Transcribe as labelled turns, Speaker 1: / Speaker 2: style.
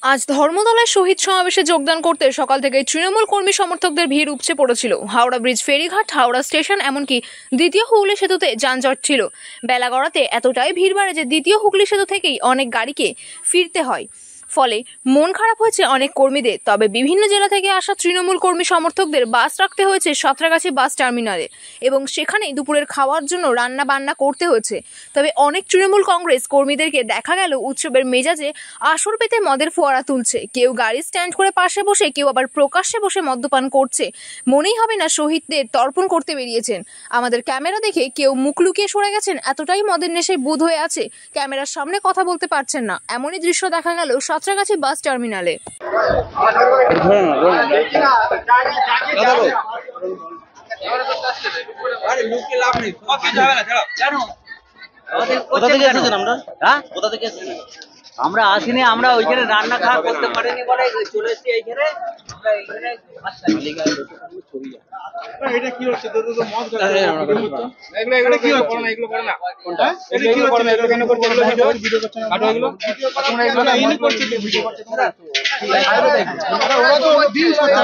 Speaker 1: আজ ধর্মতলায় শহীদ সমাবেশে যোগদান করতে সকাল থেকে তৃণমূল কর্মী সমর্থকদের ভিড় উপচে পড়েছিল। হাওড়া ব্রিজ, ফেরিঘাট, হাওড়া স্টেশন, এমনকি দ্বিতীয় হুগলি সেতুতে যানজট ছিল। বেলা গড়াতে এতটাই ভিড় বাড়ে যে দ্বিতীয় হুগলি সেতু থেকেই অনেক গাড়িকে ফিরতে হয়। ফলে মন খারাপ হয়েছে অনেক কর্মীদের। তবে বিভিন্ন জেলা থেকে আসা তৃণমূল কর্মী সমর্থকদের বাস রাখতে হয়েছে সাঁতরাগাছি বাস টার্মিনালে এবং সেখানেই দুপুরের খাওয়ার জন্য রান্না বান্না করতে হয়েছে। তবে অনেক তৃণমূল কংগ্রেস কর্মীদেরকে দেখা গেল উৎসবের মেজাজে আসর পেতে মদের ফোয়ারা তুলছে। কেউ গাড়ি স্ট্যান্ড করে পাশে বসে, কেউ আবার প্রকাশ্যে বসে মদ্যপান করছে। মনেই হবে না শহীদদের তর্পণ করতে বেরিয়েছেন। আমাদের ক্যামেরা দেখে কেউ মুখ লুকিয়ে সরে গেছেন, এতটাই মদের নেশায় বুঁদ হয়ে আছে ক্যামেরার সামনে কথা বলতে পারছেন না। এমনই দৃশ্য দেখা গেল সাঁতরাগাছি বাস টার্মিনালে।
Speaker 2: আমরা আসিনি, আমরা ওইখানে রান্না খাওয়া করতে পারিনি বলে চলে এসেছি এইখানে।
Speaker 3: এটা কি হচ্ছে? তো মদ এগুলো কি হচ্ছে? এগুলো করে না কোনটা? এটা কি হচ্ছে? এগুলো কেন করছে? এগুলো ভিডিও করছে না? কাটো এগুলো তোমরা এগুলো ইনি করছে, ভিডিও করছে তোমরা। ওরা তো দিন করছে,